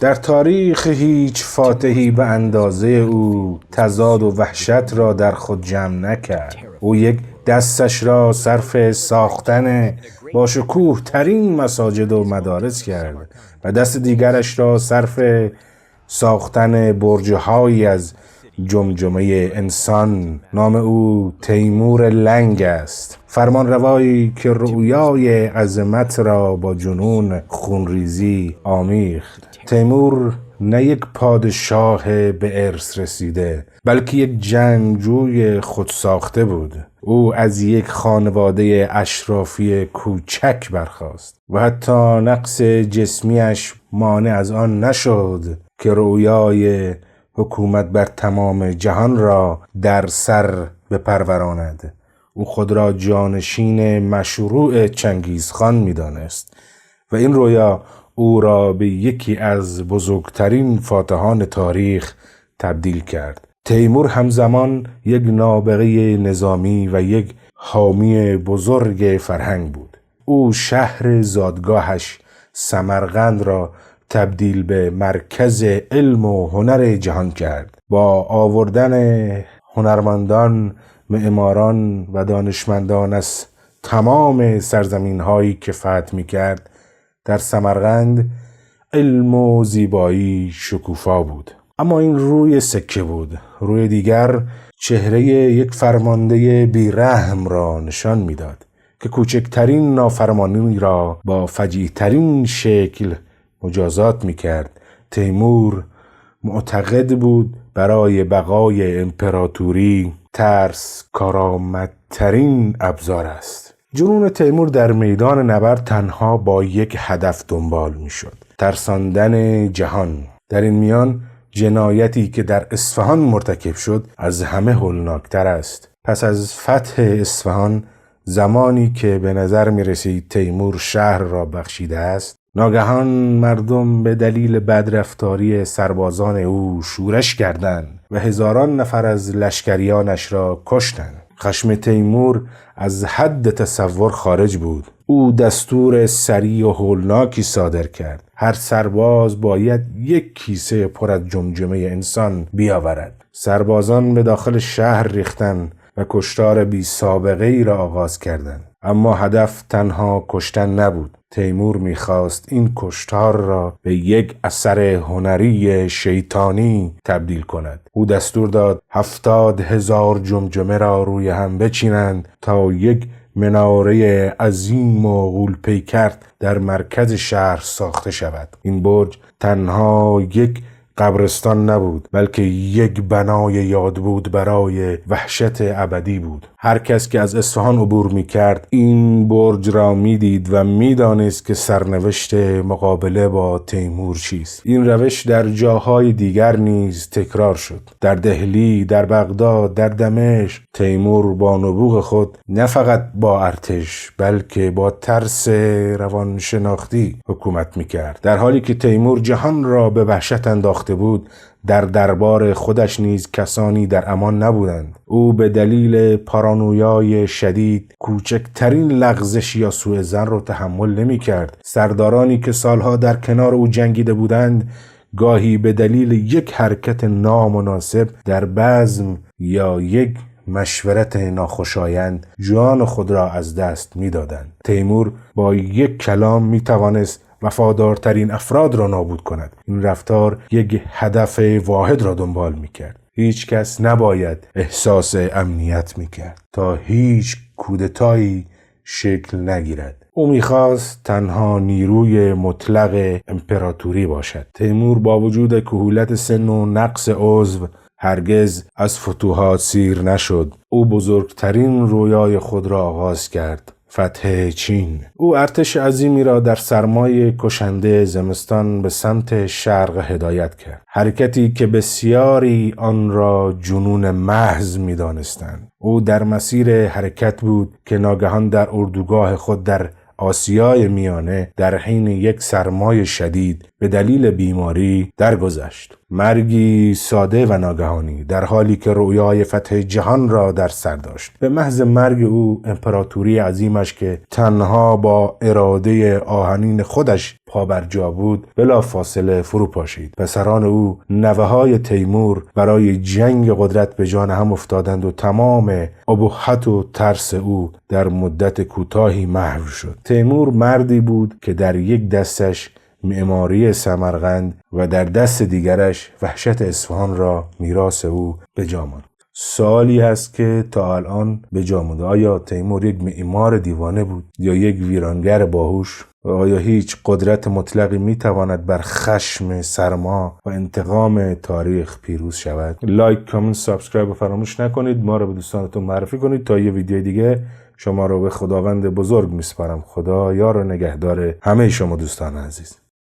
در تاریخ هیچ فاتحی به اندازه او تضاد و وحشت را در خود جمع نکرد. او یک دستش را صرف ساختن با شکوه ترین مساجد و مدارس کرد و دست دیگرش را صرف ساختن برج‌هایی از جمجمه انسان. نام او تیمور لنگ است، فرمان روایی که رؤیای عظمت را با جنون خونریزی آمیخت. تیمور نه یک پادشاه به ارث رسیده، بلکه یک جنگجوی خود ساخته بود. او از یک خانواده اشرافی کوچک برخاست و حتی نقص جسمیش مانع از آن نشد که رؤیای حکومت بر تمام جهان را در سر بپروراند. او خود را جانشین مشروع چنگیزخان می‌دانست و این رویا او را به یکی از بزرگترین فاتحان تاریخ تبدیل کرد. تیمور همزمان یک نابغه نظامی و یک حامی بزرگ فرهنگ بود. او شهر زادگاهش سمرقند را تبدیل به مرکز علم و هنر جهان کرد. با آوردن هنرمندان، معماران و دانشمندان از تمام سرزمین هایی که فتح می کرد، در سمرقند علم و زیبایی شکوفا بود. اما این روی سکه بود. روی دیگر چهره یک فرمانده بیرحم را نشان میداد که کوچکترین نافرمانی را با فجیع‌ترین شکل مجازات میکرد. تیمور معتقد بود برای بقای امپراتوری ترس کارآمدترین ابزار است. جنون تیمور در میدان نبرد تنها با یک هدف دنبال میشد: ترساندن جهان. در این میان جنایتی که در اصفهان مرتکب شد از همه هولناکتر است. پس از فتح اصفهان، زمانی که به نظر می رسید تیمور شهر را بخشیده است، ناگهان مردم به دلیل بدرفتاری سربازان او شورش کردند و هزاران نفر از لشکریانش را کشتند. خشم تیمور از حد تصور خارج بود. او دستور سریع و هولناکی صادر کرد: هر سرباز باید یک کیسه پر از جمجمه انسان بیاورد. سربازان به داخل شهر ریختند و کشتار بی سابقه ای را آغاز کردند. اما هدف تنها کشتن نبود. تیمور می‌خواست این کشتار را به یک اثر هنری شیطانی تبدیل کند. او دستور داد 70,000 جمجمه را روی هم بچینند تا یک مناره عظیم و غول‌پیکر در مرکز شهر ساخته شود. این برج تنها یک قبرستان نبود، بلکه یک بنای یادبود برای وحشت ابدی بود. هر کس که از اصفهان عبور می کرد این برج را می دید و می دانست که سرنوشت مقابله با تیمور چیست. این روش در جاهای دیگر نیز تکرار شد. در دهلی، در بغداد، در دمشق، تیمور با نبوغ خود نه فقط با ارتش بلکه با ترس روانشناختی حکومت می کرد. در حالی که تیمور جهان را به وحشت انداخته بود، در دربار خودش نیز کسانی در امان نبودند. او به دلیل پارانویای شدید کوچکترین لغزش یا سوء ظن را تحمل نمی کرد. سردارانی که سالها در کنار او جنگیده بودند گاهی به دلیل یک حرکت نامناسب در بزم یا یک مشورت ناخوشایند جان خود را از دست می دادند. تیمور با یک کلام می توانست وفادارترین افراد را نابود کند. این رفتار یک هدف واحد را دنبال می‌کرد: هیچ کس نباید احساس امنیت می‌کرد تا هیچ کودتایی شکل نگیرد. او می‌خواست تنها نیروی مطلق امپراتوری باشد. تیمور با وجود کهولت سن و نقص عضو هرگز از فتوحات سیر نشد. او بزرگترین رویای خود را آغاز کرد: فتح چین. او ارتش عظیمی را در سرمای کشنده زمستان به سمت شرق هدایت کرد. حرکتی که بسیاری آن را جنون محض می دانستند. او در مسیر حرکت بود که ناگهان در اردوگاه خود در آسیای میانه در حین یک سرمای شدید به دلیل بیماری درگذشت. مرگی ساده و ناگهانی در حالی که رویای فتح جهان را در سر داشت. به محض مرگ او امپراتوری عظیمش که تنها با اراده آهنین خودش پابرجا بود بلا فاصله فرو پاشید. پسران او نوه‌های تیمور برای جنگ قدرت به جان هم افتادند و تمام ابهت و ترس او در مدت کوتاهی محو شد. تیمور مردی بود که در یک دستش معماری سمرقند و در دست دیگرش وحشت اصفهان را میراث او به جا ماند. سوالی هست که تا الان به جا مانده: آیا تیمور یک معمار دیوانه بود یا یک ویرانگر باهوش؟ و آیا هیچ قدرت مطلقی میتواند بر خشم سرما و انتقام تاریخ پیروز شود؟ لایک، کامنت، سابسکرایب فراموش نکنید. ما رو به دوستانتون معرفی کنید. تا یه ویدیو دیگه شما رو به خداوند بزرگ میسپارم. خدا یار و نگهدار همه شما دوستان عزیز.